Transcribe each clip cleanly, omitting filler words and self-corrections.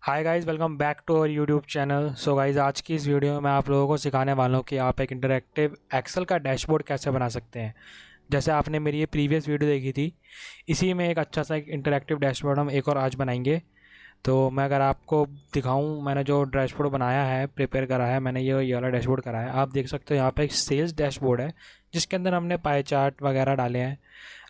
Hi guys, welcome back to our YouTube channel. So guys, आज की इस video में मैं आप लोगों को सिखाने वाला हूँ कि आप एक इंटरैक्टिव एक्सेल का डैशबोर्ड कैसे बना सकते हैं। जैसे आपने मेरी ये प्रीवियस वीडियो देखी थी, इसी में एक अच्छा सा एक इंटरैक्टिव डैशबोर्ड हम एक और आज बनाएंगे। तो मैं अगर आपको दिखाऊं, मैंने जो डैशबोर्ड बनाया है, प्रिपेयर करा है, मैंने ये वाला डैशबोर्ड करा है। आप देख सकते हो यहाँ पे एक सेल्स डैशबोर्ड है, जिसके अंदर हमने पाई चार्ट वगैरह डाले हैं,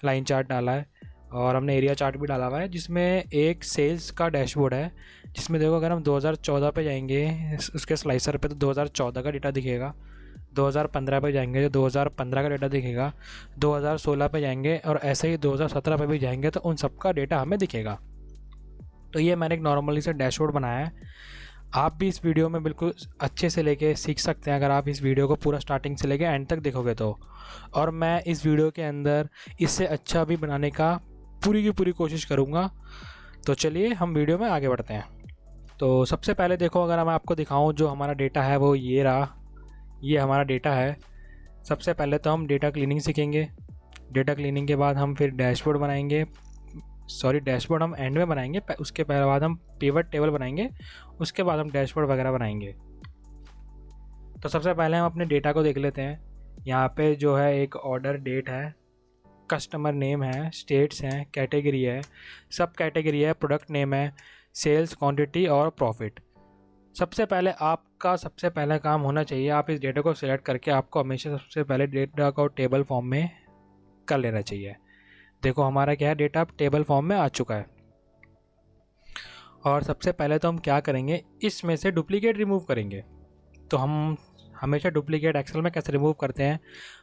लाइन चार्ट डाला है और हमने एरिया चार्ट भी डाला हुआ है। जिसमें एक सेल्स का डैशबोर्ड है, जिसमें देखो अगर हम 2014 पे जाएंगे उसके स्लाइसर पे तो 2014 का डेटा दिखेगा, 2015 पे जाएंगे तो 2015 का डेटा दिखेगा, 2016 पे जाएंगे और ऐसे ही 2017 पे भी जाएंगे तो उन सब का डेटा हमें दिखेगा। तो ये मैंने एक नॉर्मली से डैशबोर्ड बनाया है। आप भी इस वीडियो में बिल्कुल अच्छे से लेके सीख सकते हैं अगर आप इस वीडियो को पूरा स्टार्टिंग से लेके एंड तक देखोगे तो। और मैं इस वीडियो के अंदर इससे अच्छा भी बनाने का पूरी की पूरी कोशिश करूँगा। तो चलिए हम वीडियो में आगे बढ़ते हैं। तो सबसे पहले देखो, अगर मैं आपको दिखाऊं जो हमारा डेटा है वो ये रहा, ये हमारा डेटा है। सबसे पहले तो हम डेटा क्लीनिंग सीखेंगे। डेटा क्लीनिंग के बाद हम फिर डैशबोर्ड बनाएंगे। डैशबोर्ड हम एंड में बनाएंगे, उसके बाद हम पिवट टेबल बनाएंगे, उसके बाद हम डैशबोर्ड वगैरह बनाएंगे। तो सबसे पहले हम अपने डेटा को देख लेते हैं। यहाँ पे जो है एक ऑर्डर डेट है, कस्टमर नेम है, स्टेट्स हैं, कैटेगरी है, सब कैटेगरी है, प्रोडक्ट नेम है, सेल्स, क्वांटिटी और प्रॉफिट। सबसे पहले काम होना चाहिए, आप इस डेटा को सिलेक्ट करके आपको हमेशा सबसे पहले डेटा को टेबल फॉर्म में कर लेना चाहिए। देखो हमारा क्या है, डेटा टेबल फॉर्म में आ चुका है। और सबसे पहले तो हम क्या करेंगे, इसमें से डुप्लीकेट रिमूव करेंगे। तो हम हमेशा डुप्लीकेट एक्सेल में कैसे रिमूव करते हैं,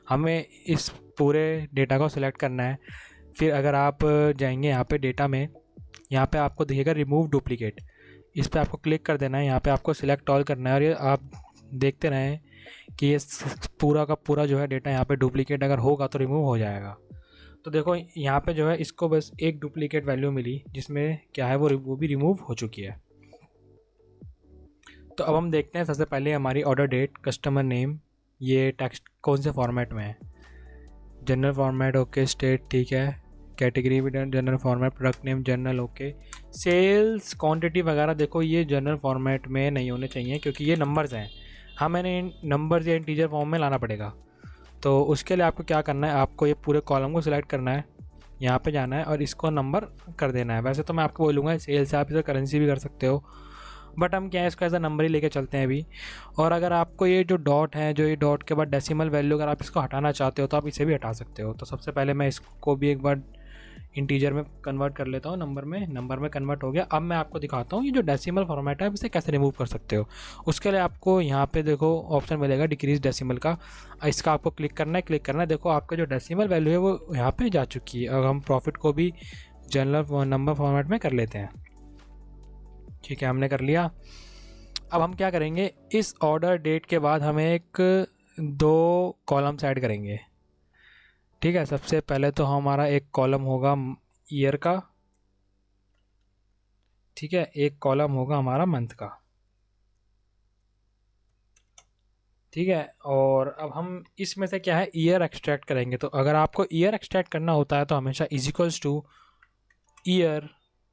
हमें इस पूरे डेटा को सिलेक्ट करना है। फिर अगर आप जाएंगे यहाँ पे डेटा में, यहाँ पे आपको दिखेगा रिमूव डुप्लीकेट, इस पर आपको क्लिक कर देना है। यहाँ पे आपको सिलेक्ट ऑल करना है और ये आप देखते रहें कि ये पूरा का पूरा जो है डेटा यहाँ पे डुप्लीकेट अगर होगा तो रिमूव हो जाएगा। तो देखो यहाँ पे जो है इसको बस एक डुप्लीकेट वैल्यू मिली, जिसमें क्या है वो भी रिमूव हो चुकी है। तो अब हम देखते हैं सबसे पहले हमारी ऑर्डर डेट, कस्टमर नेम, ये टेक्स्ट कौन से फॉर्मेट में है। जनरल फॉर्मेट ओके, स्टेट ठीक है, कैटेगरी भी general format, product name general okay, sales quantity वगैरह देखो ये जनरल फॉर्मेट में नहीं होने चाहिए क्योंकि ये नंबर्स हैं, हमें इन नंबर्स या इंटीजर फॉर्म में लाना पड़ेगा। तो उसके लिए आपको क्या करना है, आपको ये पूरे कॉलम को सिलेक्ट करना है, यहाँ पे जाना है और इसको नंबर कर देना है। वैसे तो मैं आपको बोलूँगा सेल्स आप इसे करेंसी भी कर सकते हो, बट हम क्या है इसको एज अ नंबर ही लेके चलते हैं अभी। और अगर आपको ये जो डॉट है, जो ये डॉट के बाद डेसिमल वैल्यू, अगर आप इसको हटाना चाहते हो तो आप इसे भी हटा सकते हो। तो सबसे पहले मैं इसको भी एक बार इंटीजर में कन्वर्ट कर लेता हूँ, नंबर में कन्वर्ट हो गया। अब मैं आपको दिखाता हूँ ये जो डेसिमल फॉर्मेट है आप इसे कैसे रिमूव कर सकते हो। उसके लिए आपको यहाँ पे देखो ऑप्शन मिलेगा डिक्रीज डेसिमल का, इसका आपको क्लिक करना है। देखो आपका जो डेसिमल वैल्यू है वो यहाँ पे जा चुकी है। अब हम प्रॉफिट को भी जनरल नंबर फॉर्मेट में कर लेते हैं। ठीक है, हमने कर लिया। अब हम क्या करेंगे, इस ऑर्डर डेट के बाद हमें एक दो कॉलम्स ऐड करेंगे। ठीक है, सबसे पहले तो हमारा एक कॉलम होगा ईयर का, ठीक है, एक कॉलम होगा हमारा मंथ का। ठीक है, और अब हम इसमें से क्या है ईयर एक्सट्रैक्ट करेंगे। तो अगर आपको ईयर एक्सट्रैक्ट करना होता है तो हमेशा इज इक्वल्स टू ईयर,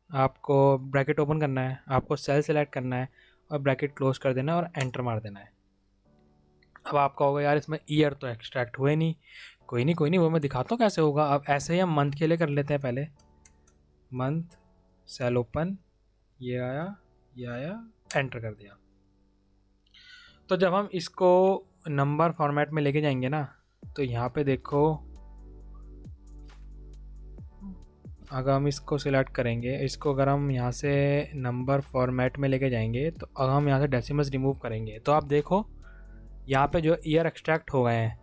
आपको ब्रैकेट ओपन करना है, आपको सेल सेलेक्ट करना है और ब्रैकेट क्लोज कर देना है और एंटर मार देना है। अब आपका होगा यार इसमें ईयर तो एक्सट्रैक्ट हुए नहीं, कोई नहीं वो मैं दिखाता हूँ कैसे होगा। अब ऐसे ही हम मंथ के लिए कर लेते हैं। पहले मंथ, सेल ओपन, ये आया, एंटर कर दिया। तो जब हम इसको नंबर फॉर्मेट में लेके जाएंगे ना, तो यहाँ पे देखो अगर हम इसको सिलेक्ट करेंगे, इसको अगर हम यहाँ से नंबर फॉर्मेट में लेके जाएंगे तो अगर हम यहाँ से डेसिमल्स रिमूव करेंगे तो आप देखो यहाँ पे जो ईयर एक्सट्रैक्ट हो गए हैं।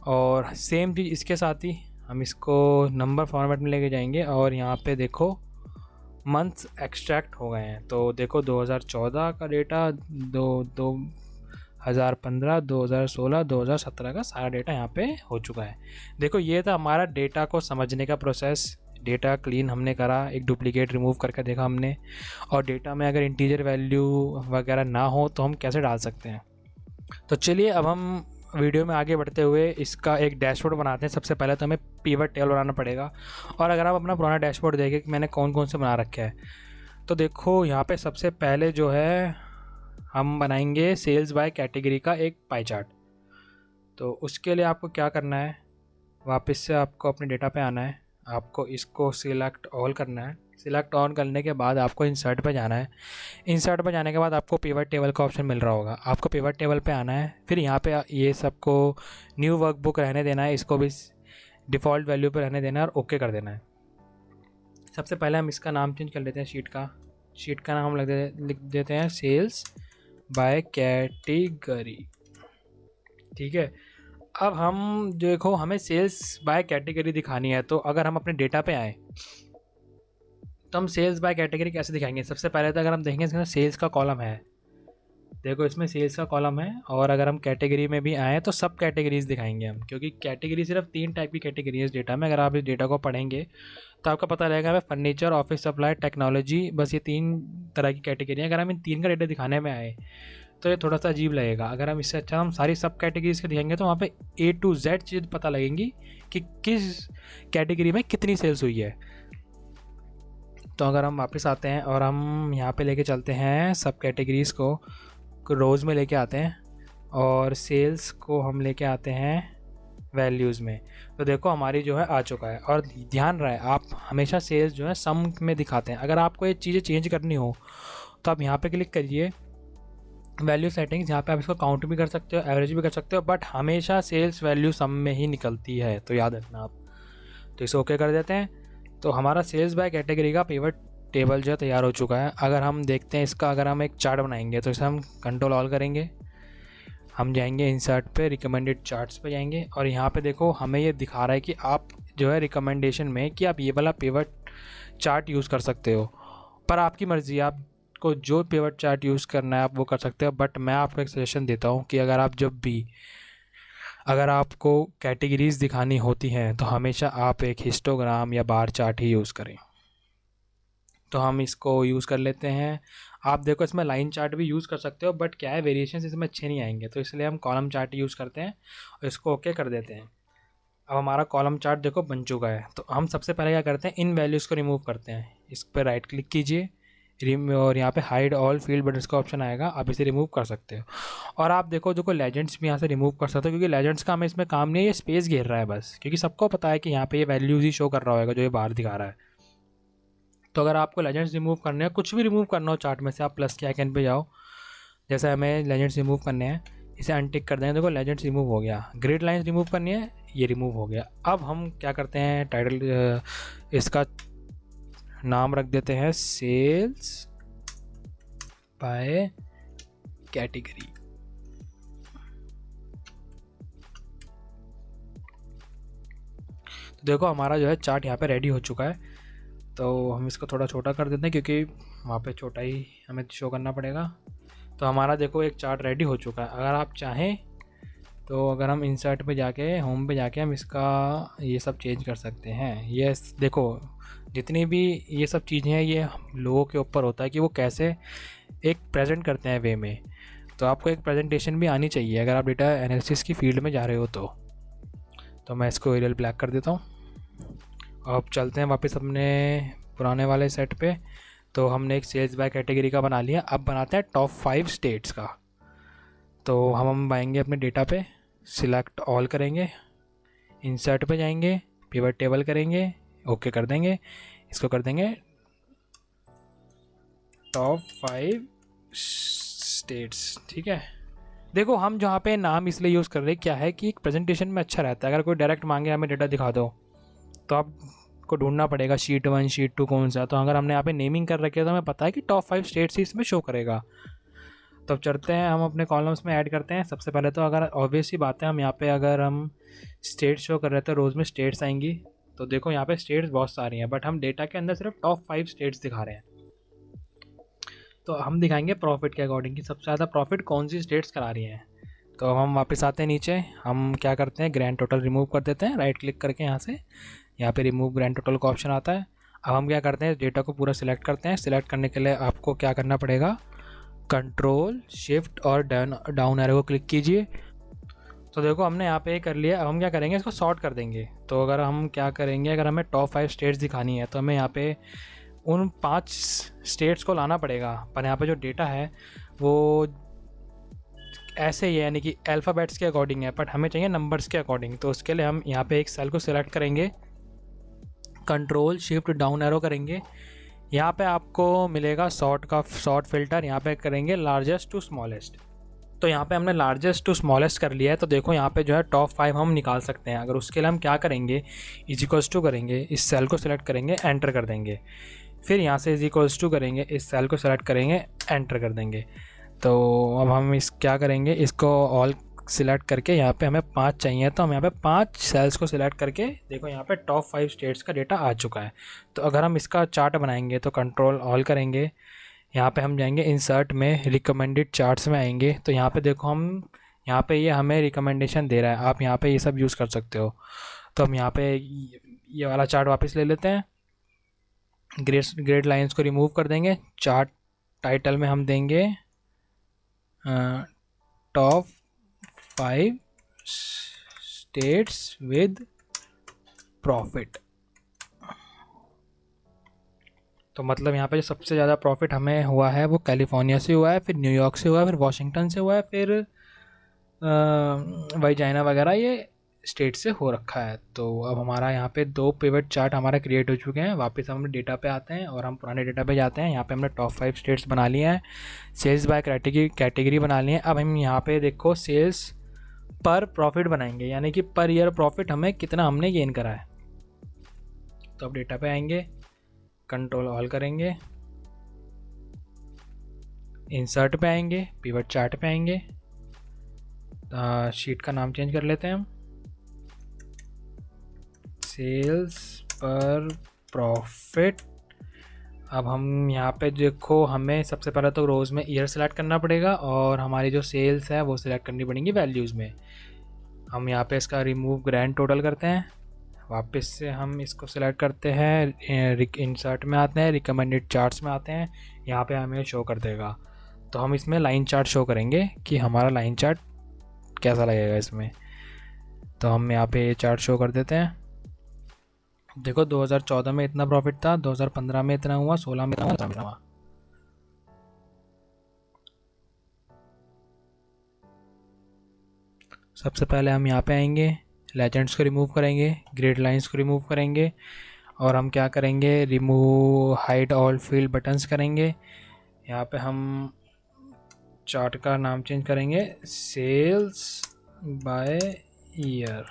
और सेम चीज़ इसके साथ ही हम इसको नंबर फॉर्मेट में लेके जाएंगे और यहाँ पे देखो मंथ्स एक्सट्रैक्ट हो गए हैं। तो देखो 2014 का डेटा, 2015, 2016, 2017 का सारा डेटा यहाँ पे हो चुका है। देखो ये था हमारा डेटा को समझने का प्रोसेस। डेटा क्लीन हमने करा, एक डुप्लीकेट रिमूव करके देखा हमने, और डेटा में अगर इंटीजर वैल्यू वगैरह ना हो तो हम कैसे डाल सकते हैं। तो चलिए अब हम वीडियो में आगे बढ़ते हुए इसका एक डैशबोर्ड बनाते हैं। सबसे पहले तो हमें पिवट टेबल बनाना पड़ेगा। और अगर आप अपना पुराना डैशबोर्ड देखें कि मैंने कौन कौन से बना रखे हैं, तो देखो यहाँ पे सबसे पहले जो है हम बनाएंगे सेल्स बाय कैटेगरी का एक पाई चार्ट। तो उसके लिए आपको क्या करना है, वापस से आपको अपने डेटा पे आना है, आपको इसको सिलेक्ट ऑल करना है। सिलेक्ट ऑन करने के बाद आपको इंसर्ट पे जाना है। इंसर्ट पे जाने के बाद आपको पिवट टेबल का ऑप्शन मिल रहा होगा, आपको पिवट टेबल पे आना है। फिर यहाँ पे ये सबको न्यू वर्कबुक रहने देना है, इसको भी डिफ़ॉल्ट वैल्यू पे रहने देना है और ओके कर देना है। सबसे पहले हम इसका नाम चेंज कर लेते हैं, शीट का नाम लिख देते हैं सेल्स बाय कैटेगरी। ठीक है, अब हम देखो हमें सेल्स बाय कैटेगरी दिखानी है, तो अगर हम अपने डेटा पे आए तो हम सेल्स बाय कैटेगरी कैसे दिखाएंगे। सबसे पहले तो अगर हम देखेंगे इसमें सेल्स का कॉलम है, देखो इसमें सेल्स का कॉलम है। और अगर हम कैटेगरी में भी आएँ तो सब कैटेगरीज दिखाएंगे हम, क्योंकि कैटेगरी सिर्फ 3 टाइप की कैटेगरी है इस डेटा में। अगर आप इस डेटा को पढ़ेंगे तो आपका पता लगेगा हमें फर्नीचर, ऑफिस सप्लाई, टेक्नोलॉजी, बस ये 3 तरह की कैटेगरी है। अगर हम इन 3 का डेटा दिखाने में आए तो ये थोड़ा सा अजीब लगेगा। अगर हम इससे अच्छा हम सारी सब कैटेगरीज के दिखाएंगे तो वहाँ पे A to Z चीज़ पता लगेंगी कि किस कैटेगरी में कितनी सेल्स हुई है। तो अगर हम वापस आते हैं और हम यहाँ पे लेके चलते हैं सब कैटेगरीज़ को रोज़ में लेके आते हैं और सेल्स को हम लेके आते हैं वैल्यूज़ में, तो देखो हमारी जो है आ चुका है। और ध्यान रहे आप हमेशा सेल्स जो है सम में दिखाते हैं। अगर आपको ये चीज़ें चेंज करनी हो तो आप यहाँ पे क्लिक करिए वैल्यू सेटिंग्स, यहाँ पे आप इसको काउंट भी कर सकते हो, एवरेज भी कर सकते हो, बट हमेशा सेल्स वैल्यू सम में ही निकलती है, तो याद रखना आप। तो इसे ओके कर देते हैं। तो हमारा सेल्स बाय कैटेगरी का पिवट टेबल जो है तैयार हो चुका है। अगर हम देखते हैं इसका, अगर हम एक चार्ट बनाएंगे तो इसे हम कंट्रोल ऑल करेंगे, हम जाएंगे इंसर्ट पे, रिकमेंडेड चार्ट्स पे जाएंगे और यहाँ पे देखो हमें ये दिखा रहा है कि आप जो है रिकमेंडेशन में कि आप ये वाला पिवट चार्ट यूज़ कर सकते हो, पर आपकी मर्ज़ी, आपको जो पिवट चार्ट यूज़ करना है आप वो कर सकते हो। बट मैं आपको एक सजेशन देता हूँ कि अगर आपको कैटेगरीज दिखानी होती हैं तो हमेशा आप एक हिस्टोग्राम या बार चार्ट ही यूज़ करें। तो हम इसको यूज़ कर लेते हैं। आप देखो इसमें लाइन चार्ट भी यूज़ कर सकते हो, बट क्या है वेरिएशन इसमें अच्छे नहीं आएंगे, तो इसलिए हम कॉलम चार्ट यूज़ करते हैं और इसको ओके कर देते हैं। अब हमारा कॉलम चार्ट देखो बन चुका है। तो हम सबसे पहले क्या करते हैं, इन वैल्यूज़ को रिमूव करते हैं। इस पर राइट क्लिक कीजिए और यहाँ पे हाइड ऑल फील्ड बटन्स का ऑप्शन आएगा, आप इसे रिमूव कर सकते हो। और आप देखो लेजेंड्स भी यहाँ से रिमूव कर सकते हो, क्योंकि लेजेंड्स का हमें इसमें काम नहीं है, ये स्पेस घेर रहा है बस, क्योंकि सबको पता है कि यहाँ पे ये वैल्यूज़ ही शो कर रहा होगा जो ये बाहर दिखा रहा है। तो अगर आपको लेजेंड्स रिमूव करने हैं, कुछ भी रिमूव करना हो चार्ट में से, आप प्लस के आइकन पे जाओ। जैसे हमें लेजेंड्स रिमूव करने हैं, इसे अनटिक कर देंगे, देखो लेजेंड्स रिमूव हो गया। ग्रिड लाइन्स रिमूव करनी है, ये रिमूव हो गया। अब हम क्या करते हैं, टाइटल इसका नाम रख देते हैं सेल्स बाय कैटेगरी। तो देखो हमारा जो है चार्ट यहाँ पे रेडी हो चुका है। तो हम इसको थोड़ा छोटा कर देते हैं, क्योंकि वहाँ पे छोटा ही हमें शो करना पड़ेगा। तो हमारा देखो एक चार्ट रेडी हो चुका है। अगर आप चाहें तो अगर हम इंसर्ट पे जाके होम पे जाके हम इसका ये सब चेंज कर सकते हैं। ये देखो जितनी भी ये सब चीज़ें हैं ये लोगों के ऊपर होता है कि वो कैसे एक प्रेजेंट करते हैं वे में। तो आपको एक प्रेजेंटेशन भी आनी चाहिए अगर आप डेटा एनालिसिस की फील्ड में जा रहे हो। तो मैं इसको एरियल ब्लैक कर देता हूँ। अब चलते हैं वापस अपने पुराने वाले सेट पे। तो हमने एक सेल्स बाय कैटेगरी का बना लिया, अब बनाते हैं टॉप 5 स्टेट्स का। तो हम आएंगे अपने डेटा पे, सिलेक्ट ऑल करेंगे, इंसर्ट पे जाएंगे, पिवट टेबल करेंगे, ओके कर देंगे, इसको कर देंगे टॉप 5 स्टेट्स। ठीक है, देखो हम जहाँ पे नाम इसलिए यूज़ कर रहे हैं, क्या है कि एक प्रेजेंटेशन में अच्छा रहता है। अगर कोई डायरेक्ट मांगे हमें डेटा दिखा दो तो आपको ढूंढना पड़ेगा शीट 1 शीट 2 कौन सा। तो अगर हमने यहाँ पे नेमिंग कर रखी है तो हमें पता है कि टॉप 5 स्टेट्स ही इसमें शो करेगा। तो अब चलते हैं हम अपने कॉलम्स में ऐड करते हैं। सबसे पहले तो अगर ऑब्वियस ही बात है, हम यहाँ पे अगर हम स्टेट्स शो कर रहे थे, रोज़ में स्टेट्स आएंगी। तो देखो यहाँ पे स्टेट्स बहुत सारी हैं, बट हम डेटा के अंदर सिर्फ टॉप 5 स्टेट्स दिखा रहे हैं। तो हम दिखाएंगे प्रॉफिट के अकॉर्डिंग कि सबसे ज़्यादा प्रॉफिट कौन सी स्टेट्स करा रही हैं। तो हम वापस आते हैं नीचे, हम क्या करते हैं ग्रैंड टोटल रिमूव कर देते हैं, राइट क्लिक करके यहाँ पे रिमूव ग्रैंड टोटल का ऑप्शन आता है। अब हम क्या करते हैं, डेटा को पूरा सिलेक्ट करते हैं। सिलेक्ट करने के लिए आपको क्या करना पड़ेगा, कंट्रोल शिफ्ट और डाउन एरो को क्लिक कीजिए। तो देखो हमने यहाँ पे कर लिया। अब हम क्या करेंगे, इसको सॉर्ट कर देंगे। तो अगर हम क्या करेंगे, अगर हमें टॉप 5 स्टेट्स दिखानी है तो हमें यहाँ पे उन 5 स्टेट्स को लाना पड़ेगा, पर यहाँ पे जो डेटा है वो ऐसे ही है, यानी कि अल्फ़ाबेट्स के अकॉर्डिंग है, बट हमें चाहिए नंबर्स के अकॉर्डिंग। तो उसके लिए हम यहाँ पे एक सेल को सिलेक्ट करेंगे, कंट्रोल शिफ्ट डाउन एरो करेंगे, यहाँ पे आपको मिलेगा सॉर्ट फिल्टर, यहाँ पे करेंगे लार्जेस्ट टू स्मॉलेस्ट। तो यहाँ पे हमने लार्जेस्ट टू स्मॉलेस्ट कर लिया है। तो देखो यहाँ पे जो है टॉप 5 हम निकाल सकते हैं। अगर उसके लिए हम क्या करेंगे, इज इक्वल्स टू करेंगे, इस सेल को सिलेक्ट करेंगे, एंटर कर देंगे, फिर यहाँ से इज इक्वल्स टू करेंगे, इस सेल को सिलेक्ट करेंगे, एंटर कर देंगे। तो अब हम इस क्या करेंगे, इसको ऑल सिलेक्ट करके यहाँ पे हमें 5 चाहिए, तो हम यहाँ पे 5 सेल्स को सिलेक्ट करके देखो यहाँ पे टॉप 5 स्टेट्स का डेटा आ चुका है। तो अगर हम इसका चार्ट बनाएंगे तो कंट्रोल ऑल करेंगे, यहाँ पे हम जाएंगे इंसर्ट में, रिकमेंडेड चार्ट्स में आएंगे। तो यहाँ पे देखो हम यहाँ पे ये हमें रिकमेंडेशन दे रहा है, आप यहाँ पे ये सब यूज़ कर सकते हो। तो हम यहाँ पे ये वाला चार्ट वापस ले लेते हैं, ग्रेड लाइंस को रिमूव कर देंगे, चार्ट टाइटल में हम देंगे टॉप 5 स्टेट्स विद प्रॉफिट। तो मतलब यहाँ पे जो सबसे ज़्यादा प्रॉफिट हमें हुआ है वो कैलिफोर्निया से हुआ है, फिर न्यूयॉर्क से हुआ है, फिर वाशिंगटन से हुआ है, फिर वर्जीनिया वगैरह ये स्टेट से हो रखा है। तो अब हमारा यहाँ पे 2 पिवट चार्ट हमारा क्रिएट हो चुके हैं। वापस हम डेटा पे आते हैं और हम पुराने डेटा पे जाते हैं। यहाँ पे हमने टॉप 5 स्टेट्स बना लिए हैं, सेल्स बाय कैटेगरी बना लिए हैं। अब हम यहाँ पे देखो सेल्स पर प्रॉफिट बनाएंगे, यानी कि पर ईयर प्रॉफिट हमें कितना हमने गेन करा है। तो अब डेटा पे आएंगे, कंट्रोल ऑल करेंगे, इंसर्ट पे आएंगे, पिवट चार्ट पे आएंगे, शीट का नाम चेंज कर लेते हैं हम, सेल्स पर प्रॉफिट। अब हम यहाँ पे देखो हमें सबसे पहले तो रोज़ में ईयर सेलेक्ट करना पड़ेगा और हमारी जो सेल्स है वो सिलेक्ट करनी पड़ेंगी वैल्यूज़ में। हम यहाँ पे इसका रिमूव ग्रैंड टोटल करते हैं, वापस से हम इसको सिलेक्ट करते हैं, इंसर्ट में आते हैं, रिकमेंडेड चार्ट्स में आते हैं, यहाँ पे हमें शो कर देगा। तो हम इसमें लाइन चार्ट शो करेंगे कि हमारा लाइन चार्ट कैसा लगेगा इसमें। तो हम यहाँ पे चार्ट शो कर देते हैं। देखो 2014 में इतना प्रॉफिट था, 2015 में इतना हुआ, 16 में इतना हुआ, 17 में हुआ। सबसे पहले हम यहाँ पे आएंगे, लेजेंड्स को रिमूव करेंगे, ग्रिड लाइंस को रिमूव करेंगे और हम क्या करेंगे, remove hide all field buttons करेंगे। यहाँ पे हम चार्ट का नाम चेंज करेंगे, सेल्स बाय ईयर।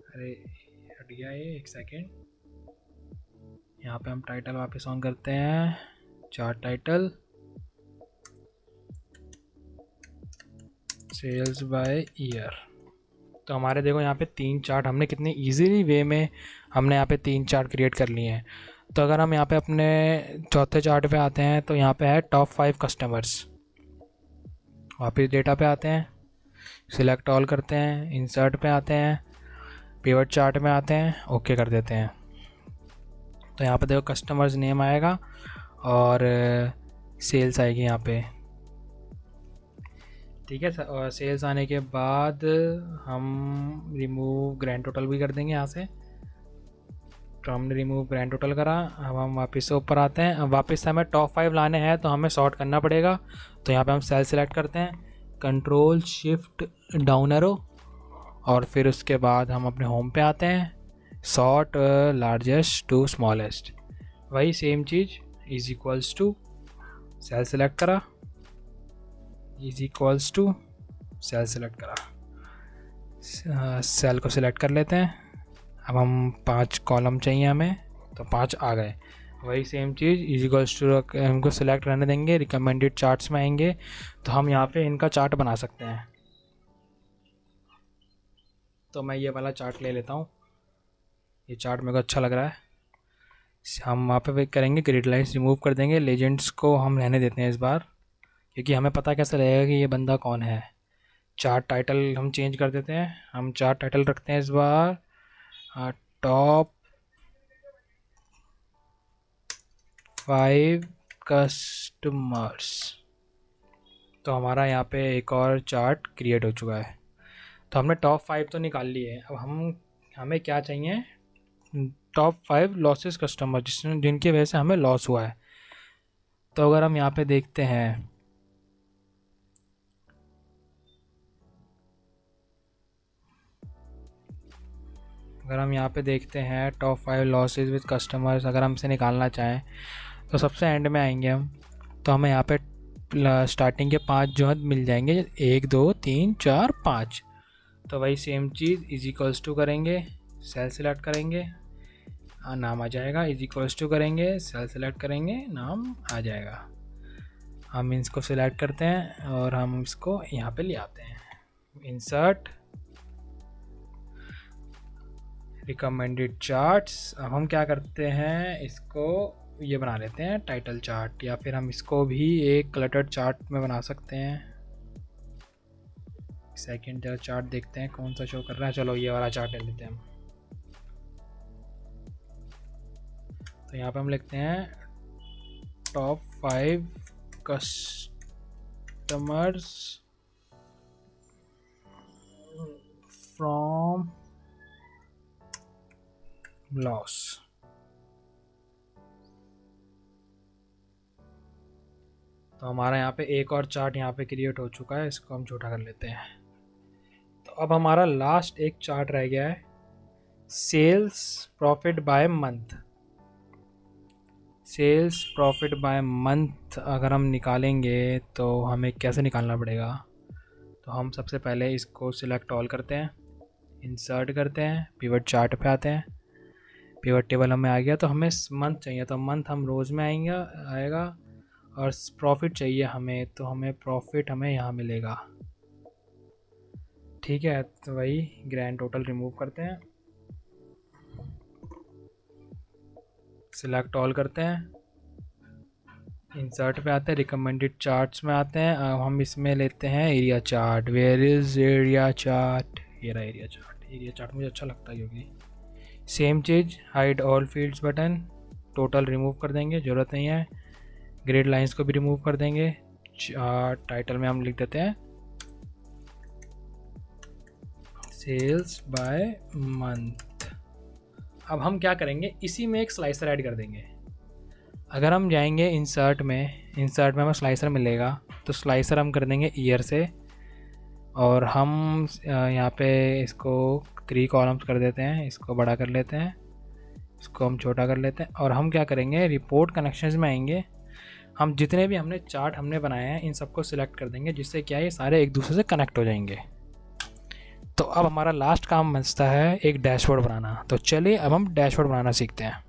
अरे हट गया ये, एक सेकेंड। यहाँ पे हम टाइटल वापस ऑन करते हैं, chart title sales by year. तो हमारे देखो यहाँ पे 3 चार्ट हमने कितने इजीली वे में हमने यहाँ पे 3 चार्ट क्रिएट कर लिए हैं। तो अगर हम यहाँ पे अपने चौथे चार्ट पे आते हैं तो यहाँ पे है टॉप 5 कस्टमर्स। वापस डेटा पे आते हैं, सिलेक्ट ऑल करते हैं, इंसर्ट पे आते हैं, पिवट चार्ट में आते हैं, ओके कर देते हैं। तो यहाँ पे देखो कस्टमर्स नेम आएगा और सेल्स आएगी यहाँ पे, ठीक है। और सेल्स आने के बाद हम रिमूव ग्रैंड टोटल भी कर देंगे यहाँ से। तो हमने रिमूव ग्रैंड टोटल करा। अब हम वापस से ऊपर आते हैं। अब वापस से हमें टॉप 5 लाने हैं तो हमें सॉर्ट करना पड़ेगा। तो यहाँ पे हम सेल सेलेक्ट करते हैं, कंट्रोल शिफ्ट डाउन एरो और फिर उसके बाद हम अपने होम पे आते हैं, सॉर्ट लार्जेस्ट टू स्मॉलेस्ट। वही सेम चीज़, is equals to cell select करा, is equals to cell select करा, सेल को सिलेक्ट कर लेते हैं। अब हम 5 कॉलम चाहिए हमें, तो 5 आ गए। वही सेम चीज़, इज इक्वल्स टू हमको सिलेक्ट रहने देंगे, रिकमेंडेड चार्ट्स में आएंगे तो हम यहाँ पे इनका चार्ट बना सकते हैं। तो मैं ये वाला चार्ट ले लेता हूँ, ये चार्ट मेरे को अच्छा लग रहा है। हम वहाँ पे वेट करेंगे, ग्रिड लाइन्स रिमूव कर देंगे, लेजेंड्स को हम रहने देते हैं इस बार, क्योंकि हमें पता कैसे लगेगा कि ये बंदा कौन है। चार्ट टाइटल हम चेंज कर देते हैं, हम चार्ट टाइटल रखते हैं इस बार टॉप 5 कस्टमर्स। तो हमारा यहाँ पे एक और चार्ट क्रिएट हो चुका है। तो हमने टॉप 5 तो निकाल लिए। अब हमें क्या चाहिए, टॉप 5 लॉसेस कस्टमर जिनकी वजह से हमें लॉस हुआ है। तो अगर हम यहाँ पे देखते हैं, टॉप 5 लॉसेस विद कस्टमर्स, अगर हमसे निकालना चाहें तो सबसे एंड में आएंगे हम। तो हमें यहाँ पे स्टार्टिंग के 5 जो है मिल जाएंगे, 1 2 3 4 5। तो वही सेम चीज़ इज इक्वल्स टू करेंगे, सेल सेलेक्ट करेंगे, नाम आ जाएगा, इज इक्वल्स टू करेंगे, सेल सेलेक्ट करेंगे, नाम आ जाएगा। हम इसको सिलेक्ट करते हैं और हम इसको यहाँ पे ले आते हैं, इंसर्ट रिकमेंडेड चार्ट्स। अब हम क्या करते हैं, इसको ये बना लेते हैं टाइटल चार्ट, या फिर हम इसको भी एक क्लटर्ड चार्ट में बना सकते हैं। सेकंड चार्ट देखते हैं कौन सा शो कर रहा है, चलो ये वाला चार्ट ले लेते हैं हम। तो यहाँ पे हम लिखते हैं टॉप 5 कस्टमर्स फ्रॉम लॉस। तो हमारा यहाँ पे एक और चार्ट यहाँ पे क्रिएट हो चुका है, इसको हम छोटा कर लेते हैं। तो अब हमारा लास्ट एक चार्ट रह गया है, sales profit by month. Sales profit by month अगर हम निकालेंगे तो हमें कैसे निकालना पड़ेगा। तो हम सबसे पहले इसको सिलेक्ट ऑल करते हैं, इंसर्ट करते हैं, पिवट चार्ट पे आते हैं, पिवट टेबल हमें आ गया। तो हमें मंथ चाहिए, तो मंथ हम रोज़ में आएगा। और प्रॉफिट चाहिए हमें, तो हमें प्रॉफिट हमें यहाँ मिलेगा। ठीक है, तो वही ग्रैंड टोटल रिमूव करते हैं, सिलेक्ट ऑल करते हैं, इंसर्ट पे आते हैं, रिकमेंडेड चार्ट्स में आते हैं। अब हम इसमें लेते हैं area chart. Where is area chart, ये रहा एरिया चार्ट। एरिया चार्ट मुझे अच्छा लगता है क्योंकि सेम चीज़, hide all fields button, total remove कर देंगे, ज़रूरत नहीं है। ग्रेड लाइंस को भी रिमूव कर देंगे। टाइटल में हम लिख देते हैं सेल्स बाय मंथ। अब हम क्या करेंगे, इसी में एक स्लाइसर ऐड कर देंगे। अगर हम जाएंगे इंसर्ट में हमें स्लाइसर मिलेगा, तो स्लाइसर हम कर देंगे ईयर से, और हम यहाँ पे इसको 3 कॉलम्स कर देते हैं, इसको बड़ा कर लेते हैं, इसको हम छोटा कर लेते हैं। और हम क्या करेंगे, रिपोर्ट कनेक्शंस में आएंगे, हम जितने भी हमने चार्ट बनाए हैं इन सबको सिलेक्ट कर देंगे, जिससे क्या ये सारे एक दूसरे से कनेक्ट हो जाएंगे। तो अब हमारा लास्ट काम बचता है एक डैशबोर्ड बनाना। तो चलिए अब हम डैशबोर्ड बनाना सीखते हैं।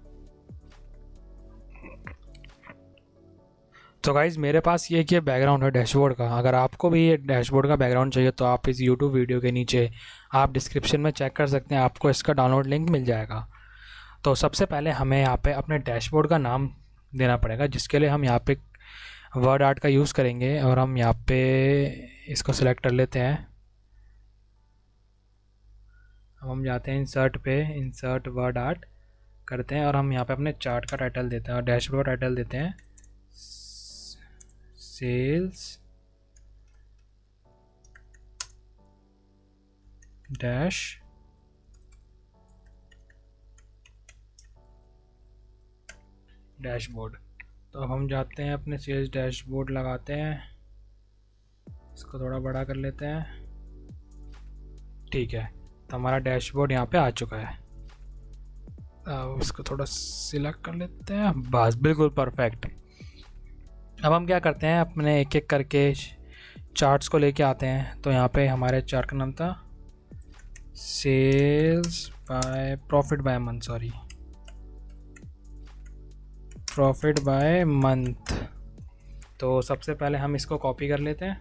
तो गाइज़ मेरे पास ये बैकग्राउंड है डैशबोर्ड का। अगर आपको भी ये डैशबोर्ड का बैकग्राउंड चाहिए तो आप इस यूट्यूब वीडियो के नीचे आप डिस्क्रिप्शन में चेक कर सकते हैं, आपको इसका डाउनलोड लिंक मिल जाएगा। तो सबसे पहले हमें यहाँ पे अपने डैशबोर्ड का नाम देना पड़ेगा, जिसके लिए हम यहाँ पे वर्ड आर्ट का यूज़ करेंगे। और हम यहाँ पे इसको सिलेक्ट कर लेते हैं। अब हम जाते हैं इंसर्ट पे, इंसर्ट वर्ड आर्ट करते हैं, और हम यहाँ पे अपने चार्ट का टाइटल देते हैं, और डैशबोर्ड टाइटल देते हैं सेल्स डैश डैशबोर्ड। तो अब हम जाते हैं अपने सेल्स डैशबोर्ड लगाते हैं, इसको थोड़ा बड़ा कर लेते हैं। ठीक है, तो हमारा डैशबोर्ड यहाँ पे आ चुका है। अब इसको थोड़ा सिलेक्ट कर लेते हैं, बस बिल्कुल परफेक्ट। अब हम क्या करते हैं, अपने एक एक करके चार्ट्स को लेके आते हैं। तो यहाँ पे हमारे चार्ट का नाम था sales by profit by month, sorry profit by month. तो सबसे पहले हम इसको कॉपी कर लेते हैं,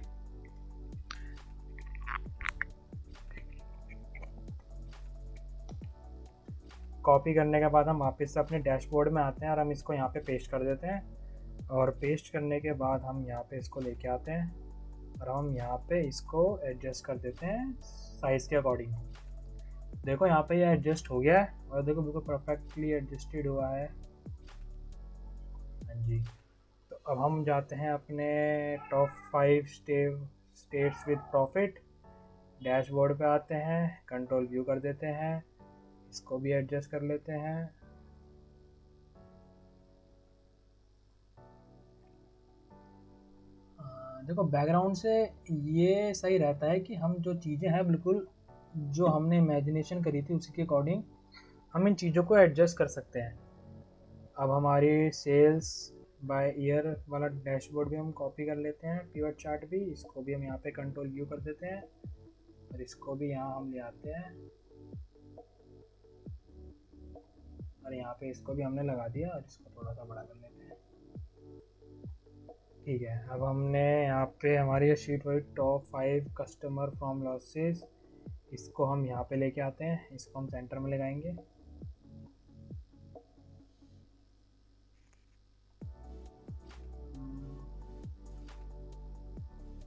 कॉपी करने के बाद हम वापस से अपने डैशबोर्ड में आते हैं और हम इसको यहाँ पे पेस्ट कर देते हैं। और पेस्ट करने के बाद हम यहाँ पे इसको लेके आते हैं और हम यहाँ पे इसको एडजस्ट कर देते हैं साइज़ के अकॉर्डिंग। देखो यहाँ पे ये एडजस्ट हो गया है, और देखो बिल्कुल परफेक्टली एडजस्टेड हुआ है। हाँ जी, तो अब हम जाते हैं अपने top 5 states with profit, dashboard पे आते हैं, कंट्रोल व्यू कर देते हैं, इसको भी एडजस्ट कर लेते हैं, देखो बैकग्राउंड से ये सही रहता है कि हम जो चीज़ें हैं बिल्कुल जो हमने इमेजिनेशन करी थी उसी के अकॉर्डिंग हम इन चीज़ों को एडजस्ट कर सकते हैं। अब हमारी सेल्स बाय ईयर वाला डैशबोर्ड भी हम कॉपी कर लेते हैं, पिवट चार्ट भी, इसको भी हम यहाँ पे कंट्रोल व्यू कर देते हैं और इसको भी यहाँ हम ले आते हैं और यहाँ पे इसको भी हमने लगा दिया और इसको थोड़ा सा बड़ा कर लेते हैं। ठीक है, अब हमने यहाँ पे हमारी sheet wise top 5 customer from losses, इसको हम यहाँ पे लेके आते हैं, इसको हम सेंटर में लगाएंगे।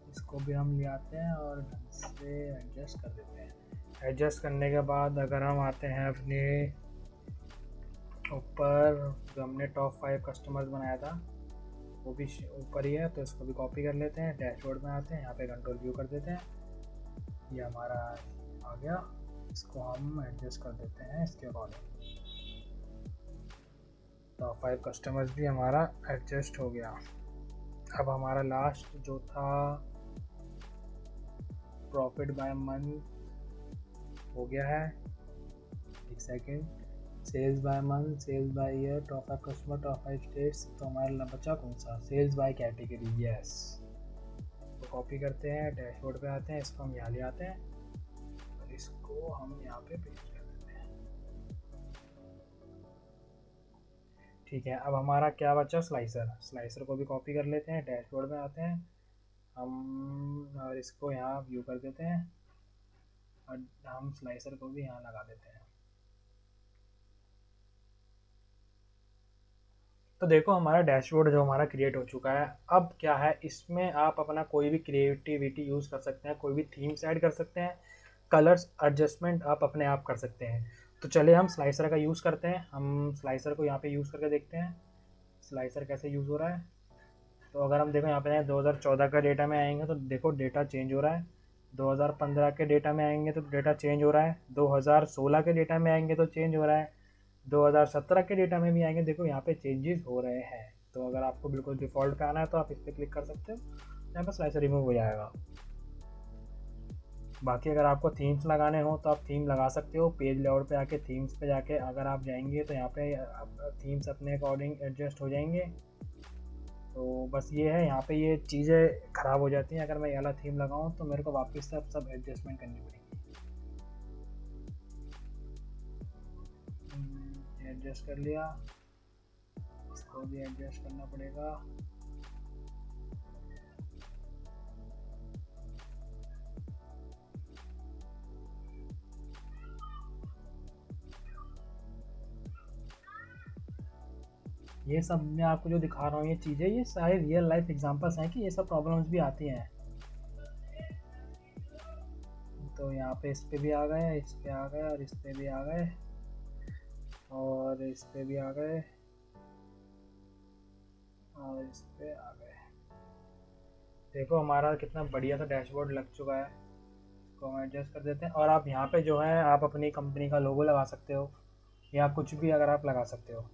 इसको भी हम ले आते हैं और ढंग से एडजस्ट कर देते हैं। एडजस्ट करने के बाद अगर हम आते हैं अपने ऊपर जो हमने टॉप 5 कस्टमर्स बनाया था वो भी ऊपर ही है, तो इसको भी कॉपी कर लेते हैं। डैशबोर्ड में आते हैं, यहाँ पे कंट्रोल व्यू कर देते हैं, ये हमारा आ गया। इसको हम एडजस्ट कर देते हैं इसके अकॉर्डिंग। टॉप 5 कस्टमर्स भी हमारा एडजस्ट हो गया। अब हमारा लास्ट जो था प्रॉफिट बाय मंथ हो गया है। एक second, sales by month, sales by year, top 5 customer, top 5 states, तो हमारा बचा कौन सा, सेल्स बाय कैटेगरी। यस, तो कॉपी करते हैं, डैशबोर्ड पे आते हैं, इसको हम यहाँ ले आते हैं और इसको हम यहाँ पे पेस्ट कर देते हैं। ठीक है, अब हमारा क्या बचा, स्लाइसर। स्लाइसर को भी कॉपी कर लेते हैं, डैशबोर्ड में आते हैं हम और इसको यहाँ व्यू कर देते हैं और हम स्लाइसर को भी यहाँ लगा देते हैं। तो देखो हमारा डैशबोर्ड जो हमारा क्रिएट हो चुका है। अब क्या है, इसमें आप अपना कोई भी क्रिएटिविटी यूज़ कर सकते हैं, कोई भी थीम्स ऐड कर सकते हैं, कलर्स एडजस्टमेंट आप अपने आप कर सकते हैं। तो चलिए हम स्लाइसर का यूज़ करते हैं। हम स्लाइसर को यहाँ पे यूज़ करके देखते हैं स्लाइसर कैसे यूज़ हो रहा है। तो अगर हम देखो यहाँ पे 2014 का डेटा में आएंगे तो देखो डेटा चेंज हो रहा है, 2015 के डेटा में आएंगे तो डेटा चेंज हो रहा है, 2016 के डेटा में आएंगे तो चेंज हो रहा है, 2017 के डेटा में भी आएंगे, देखो यहाँ पे चेंजेस हो रहे हैं। तो अगर आपको बिल्कुल डिफ़ॉल्ट पे आना है तो आप इस पर क्लिक कर सकते हो, यहाँ पर स्लाइसर रिमूव हो जाएगा। बाकी अगर आपको थीम्स लगाने हो तो आप थीम लगा सकते हो, पेज लेआउट पे आके थीम्स पे जाके अगर आप जाएंगे तो यहाँ पे थीम्स अपने अकॉर्डिंग एडजस्ट हो जाएंगे। तो बस ये है, यहाँ पे ये चीज़ें ख़राब हो जाती हैं अगर मैं ये वाला थीम लगाऊँ तो मेरे को वापस से सब एडजस्टमेंट करनी पड़ेगी। एडजस्ट कर लिया, इसको भी एडजस्ट करना पड़ेगा। ये सब मैं आपको जो दिखा रहा हूँ ये चीज़ें, ये सारे रियल लाइफ एग्जांपल्स हैं कि ये सब प्रॉब्लम्स भी आती हैं। तो यहाँ पे इस पे भी आ गए, इस पे आ गए और इस पे भी आ गए और इस पे भी आ गए और इस पे आ गए। देखो हमारा कितना बढ़िया सा डैशबोर्ड लग चुका है। इसको हम एडजस्ट कर देते हैं और आप यहाँ पे जो है आप अपनी कंपनी का लोगो लगा सकते हो या कुछ भी अगर आप लगा सकते हो।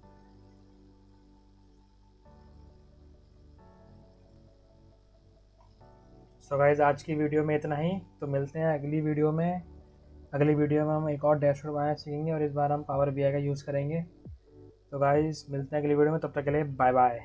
सो गाइस आज की वीडियो में इतना ही, तो मिलते हैं अगली वीडियो में। अगली वीडियो में हम एक और डैशबोर्ड बनाना सीखेंगे और इस बार हम पावर बीआई का यूज़ करेंगे। तो गाइस मिलते हैं अगली वीडियो में, तब तक के लिए बाय बाय।